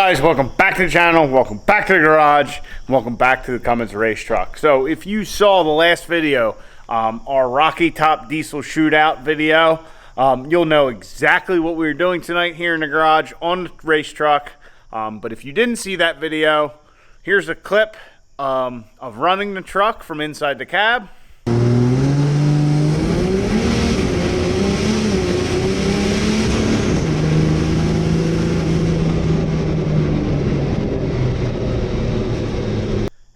guys? Welcome back to the channel, welcome back to the garage, welcome back to the Cummins race truck. So if you saw the last video, our Rocky Top Diesel Shootout video, you'll know exactly what we were doing tonight here in the garage on the race truck. But if you didn't see that video, here's a clip of running the truck from inside the cab.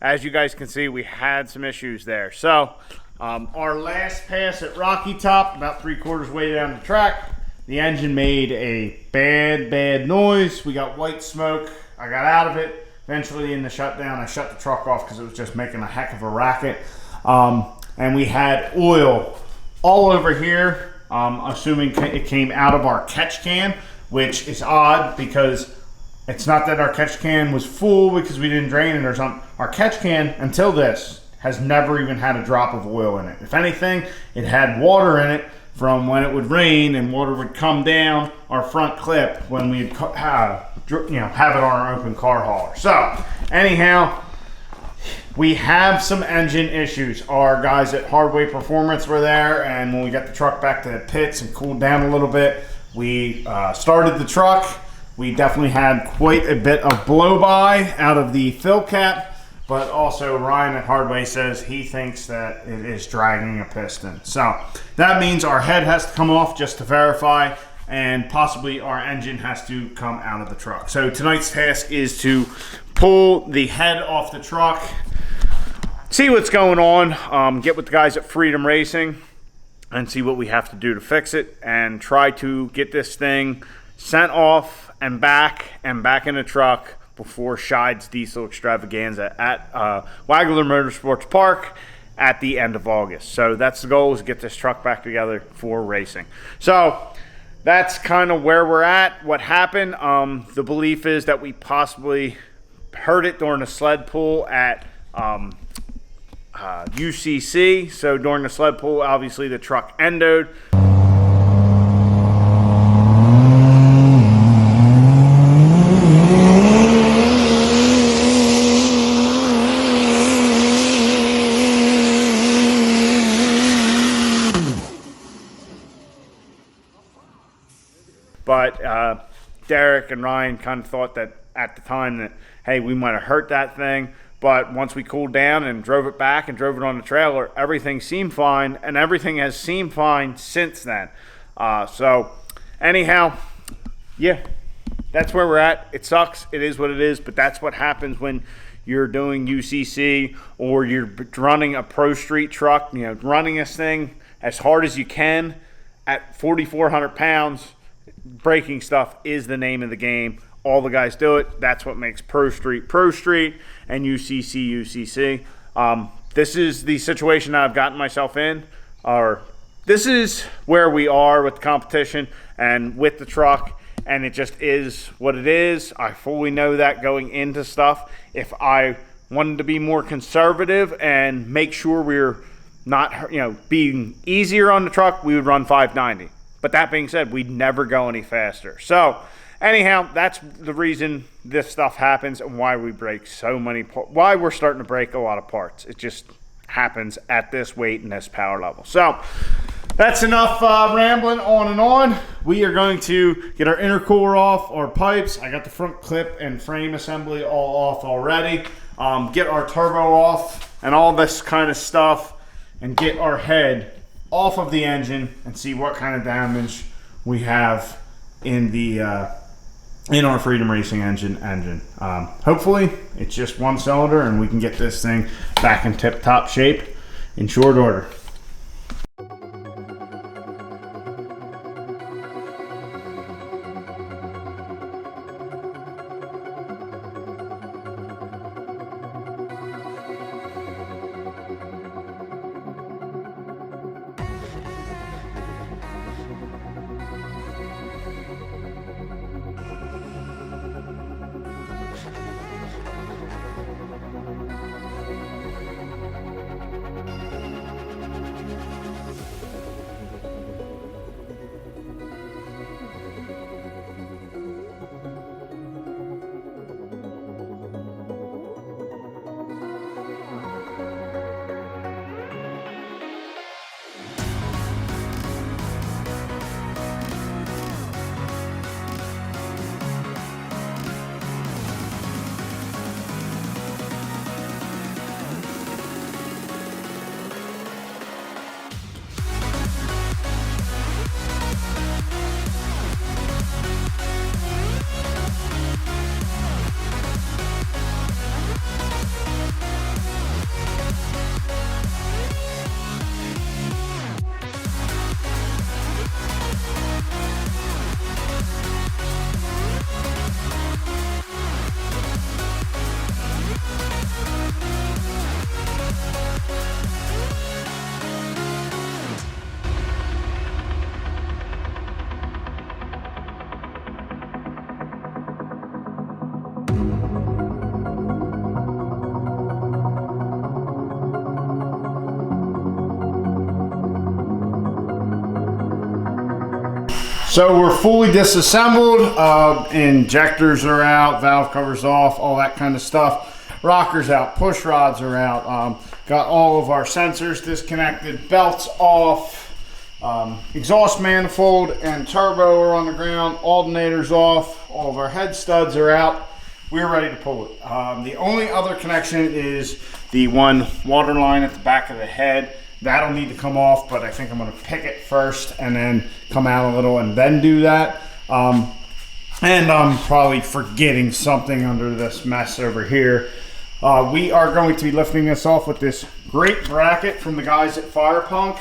As you guys can see, we had some issues there. So our last pass at Rocky Top, about 3/4 way down the track, the engine made a bad noise. We got white smoke. I got out of it. Eventually in the shutdown, I shut the truck off because it was just making a heck of a racket. And we had oil all over here, assuming it came out of our catch can, which is odd because it's not that our catch can was full because we didn't drain it or something. Our catch can, until this, has never even had a drop of oil in it. If anything, it had water in it from when it would rain and water would come down our front clip when we'd have it on our open car hauler. So, anyhow, we have some engine issues. Our guys at Hardway Performance were there, and when we got the truck back to the pits and cooled down a little bit, we started the truck. We definitely had quite a bit of blow-by out of the fill cap, but also Ryan at Hardway says he thinks that it is dragging a piston. So that means our head has to come off just to verify, and possibly our engine has to come out of the truck. So tonight's task is to pull the head off the truck, see what's going on, get with the guys at Freedom Racing, and see what we have to do to fix it, and try to get this thing sent off and back in the truck before Shide's Diesel Extravaganza at Wagler Motorsports Park at the end of August. So that's the goal, is to get this truck back together for racing. So that's kind of where we're at. What happened, the belief is that we possibly heard it during the sled pool at UCC. So during the sled pool, obviously the truck endoed. But Derek and Ryan kind of thought that at the time that, hey, we might have hurt that thing. But once we cooled down and drove it back and drove it on the trailer, everything seemed fine, and everything has seemed fine since then. So anyhow, yeah, that's where we're at. It sucks. It is what it is, but that's what happens when you're doing UCC or you're running a Pro Street truck, running this thing as hard as you can at 4,400 pounds. Braking stuff is the name of the game. All the guys do it. That's what makes Pro Street and UCC. This is the situation that I've gotten myself in, or this is where we are with the competition and with the truck, and it just is what it is. I fully know that going into stuff. If I wanted to be more conservative and make sure we're not, being easier on the truck, we would run 590. But that being said, we'd never go any faster. So anyhow, that's the reason this stuff happens and why we break so many parts, why we're starting to break a lot of parts. It just happens at this weight and this power level. So that's enough rambling on and on. We are going to get our intercooler off, our pipes. I got the front clip and frame assembly all off already. Get our turbo off and all this kind of stuff, and get our head off of the engine and see what kind of damage we have in the in our Freedom Racing engine. Hopefully it's just one cylinder and we can get this thing back in tip-top shape in short order. So we're fully disassembled. Injectors are out, valve covers off, all that kind of stuff. Rockers out, push rods are out. Got all of our sensors disconnected, belts off. Exhaust manifold and turbo are on the ground, alternators off, all of our head studs are out. We're ready to pull it. The only other connection is the one water line at the back of the head. That'll need to come off, but I think I'm gonna pick it first and then come out a little and then do that. And I'm probably forgetting something under this mess over here. We are going to be lifting this off with this great bracket from the guys at Fire Punk.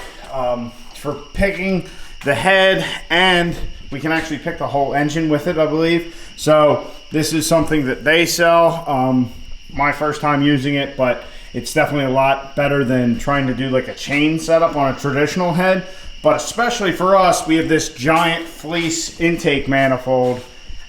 For picking the head, and we can actually pick the whole engine with it, I believe. So this is something that they sell. My first time using it, but it's definitely a lot better than trying to do like a chain setup on a traditional head. But especially for us, we have this giant fleece intake manifold,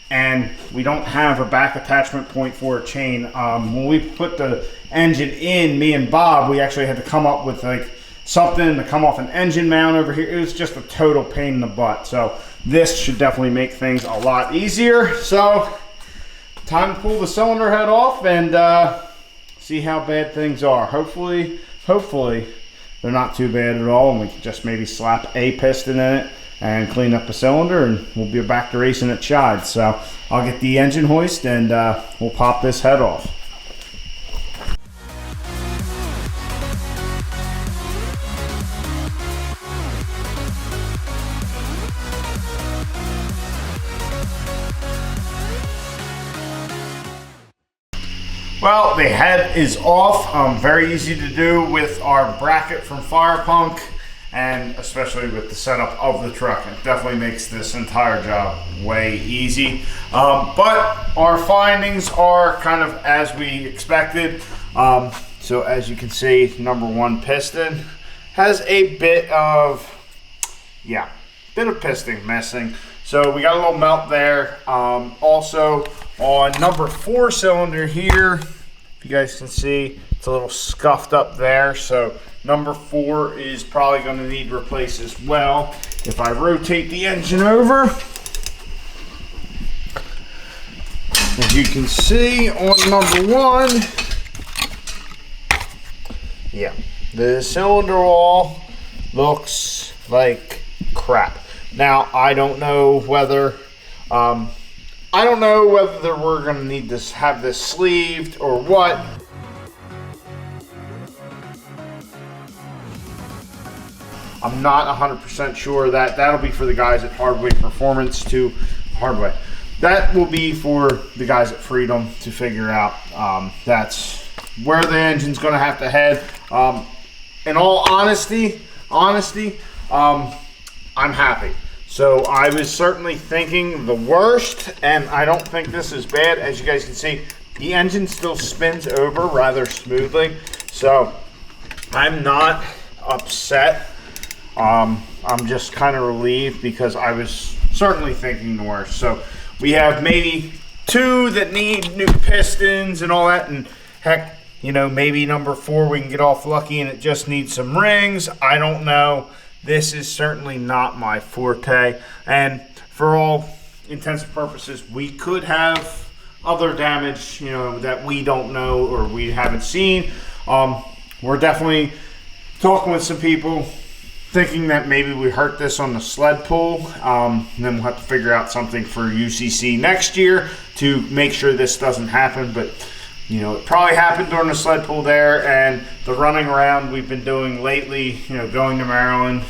and we don't have a back attachment point for a chain. When we put the engine in, me and Bob, we actually had to come up with like something to come off an engine mount over here. It was just a total pain in the butt. So this should definitely make things a lot easier. So time to pull the cylinder head off and see how bad things are. Hopefully they're not too bad at all, and we can just maybe slap a piston in it and clean up the cylinder, and we'll be back to racing at Chide. So I'll get the engine hoist and we'll pop this head off. Well, the head is off. Very easy to do with our bracket from Fire Punk, and especially with the setup of the truck. It definitely makes this entire job way easy. But our findings are kind of as we expected. So as you can see, number one piston has a bit of piston messing. So we got a little melt there. Also on number 4 cylinder here, if you guys can see, it's a little scuffed up there. So number 4 is probably going to need replaced as well. If I rotate the engine over, as you can see on number 1, the cylinder wall looks like crap. Now I don't know whether we're going to need to have this sleeved or what. I'm not 100% sure. That'll be for the guys at Hardway Performance to Hardway. That will be for the guys at Freedom to figure out. That's where the engine's going to have to head. In all honesty, I'm happy. So I was certainly thinking the worst, and I don't think this is bad. As you guys can see, the engine still spins over rather smoothly. So I'm not upset. I'm just kind of relieved because I was certainly thinking the worst. So we have maybe 2 that need new pistons and all that, and heck, maybe number 4 we can get off lucky and it just needs some rings. I don't know. This is certainly not my forte, and for all intents and purposes, we could have other damage, that we don't know or we haven't seen. We're definitely talking with some people, thinking that maybe we hurt this on the sled pool. And then we'll have to figure out something for UCC next year to make sure this doesn't happen. But it probably happened during the sled pool there, and the running around we've been doing lately, going to Maryland,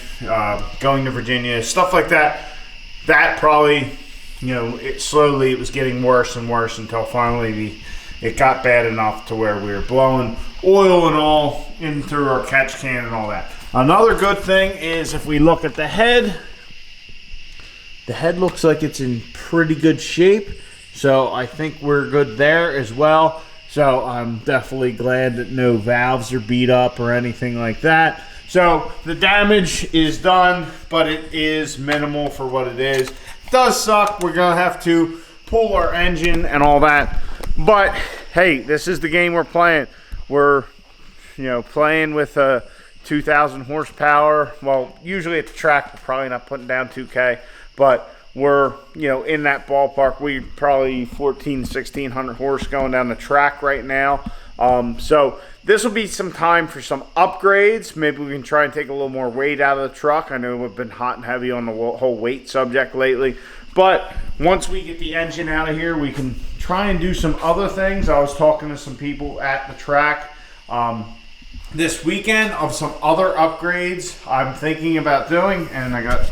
going to Virginia, stuff like that. That probably, it was getting worse and worse until finally it got bad enough to where we were blowing oil and all in through our catch can and all that. Another good thing is if we look at the head looks like it's in pretty good shape. So I think we're good there as well. So I'm definitely glad that no valves are beat up or anything like that. So the damage is done, but it is minimal for what it is. It does suck. We're going to have to pull our engine and all that. But hey, this is the game we're playing. We're, playing with a 2,000 horsepower. Well, usually at the track, we're probably not putting down 2K, but we're, you know, in that ballpark. We probably 1600 horse going down the track right now. So this will be some time for some upgrades. Maybe we can try and take a little more weight out of the truck. I know we've been hot and heavy on the whole weight subject lately. But once we get the engine out of here, we can try and do some other things. I was talking to some people at the track this weekend of some other upgrades I'm thinking about doing. And I got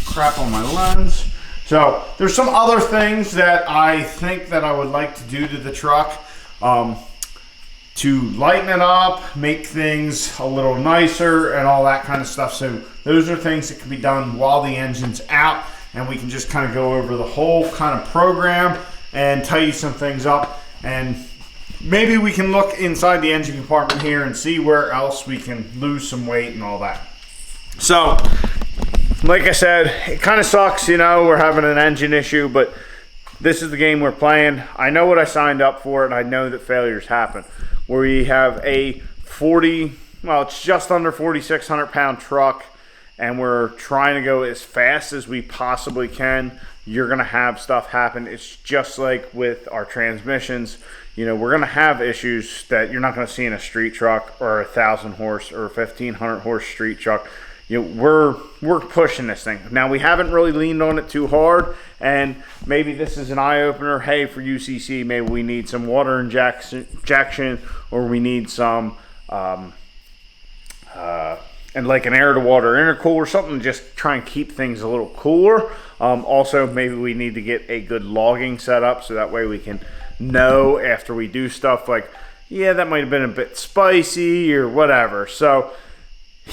crap on my lens. So there's some other things that I think that I would like to do to the truck. To lighten it up, make things a little nicer and all that kind of stuff. So those are things that can be done while the engine's out, and we can just kind of go over the whole kind of program and tidy some things up, and maybe we can look inside the engine compartment here and see where else we can lose some weight and all that. So like I said, it kind of sucks, you know, we're having an engine issue, but this is the game we're playing. I know what I signed up for, and I know that failures happen. We have a it's just under 4,600 pound truck, and we're trying to go as fast as we possibly can. You're gonna have stuff happen. It's just like with our transmissions. You know, we're gonna have issues that you're not gonna see in a street truck or a 1,000 horse or a 1,500 horse street truck. You know, we're pushing this thing. Now, we haven't really leaned on it too hard, and maybe this is an eye-opener. Hey, for UCC, maybe we need some water injection, or we need some, and like an air-to-water intercooler or something, to just try and keep things a little cooler. Also, maybe we need to get a good logging set up, so that way we can know after we do stuff like, yeah, that might have been a bit spicy or whatever. So,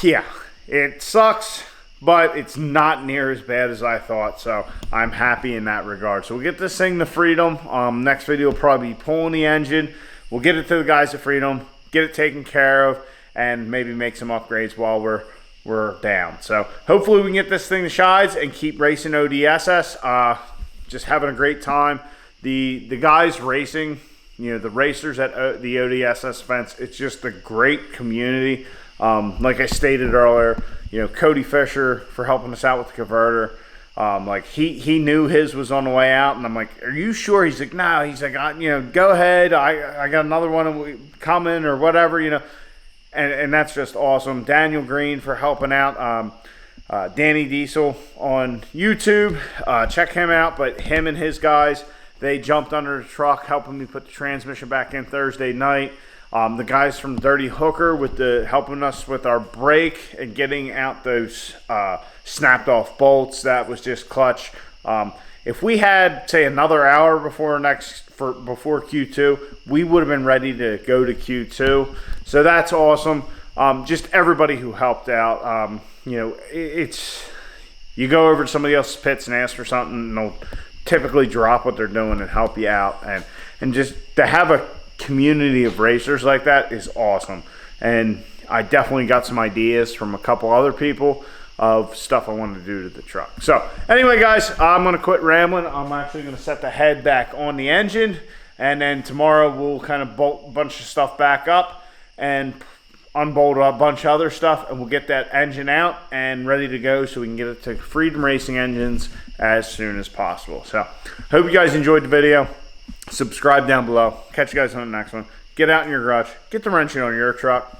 yeah. It sucks, but it's not near as bad as I thought, so I'm happy in that regard. So we'll get this thing to Freedom. Next video will probably be pulling the engine. We'll get it to the guys at Freedom, get it taken care of, and maybe make some upgrades while we're down. So hopefully we can get this thing to Shides and keep racing ODSS. Just having a great time. The guys racing, you know, the racers at the ODSS events, it's just a great community. Like I stated earlier, you know, Cody Fisher for helping us out with the converter. Like he knew his was on the way out, and I'm like, "Are you sure?" He's like, "No." He's like, "You know, go ahead. I got another one coming or whatever, you know." And that's just awesome. Daniel Green for helping out. Danny Diesel on YouTube. Check him out. But him and his guys, they jumped under the truck, helping me put the transmission back in Thursday night. The guys from Dirty Hooker with helping us with our brake and getting out those snapped off bolts. That was just clutch. If we had, say, another hour before Q2, we would have been ready to go to Q2. So that's awesome. Just everybody who helped out. You know, you go over to somebody else's pits and ask for something, and they'll typically drop what they're doing and help you out. And just to have a community of racers like that is awesome. And I definitely got some ideas from a couple other people of stuff I wanted to do to the truck. So anyway, guys, I'm going to quit rambling. I'm actually going to set the head back on the engine, and then tomorrow we'll kind of bolt a bunch of stuff back up and unbolt a bunch of other stuff, and we'll get that engine out and ready to go so we can get it to Freedom Racing Engines as soon as possible. So hope you guys enjoyed the video. Subscribe down below. Catch you guys on the next one. Get out in your garage. Get the wrenching on your truck.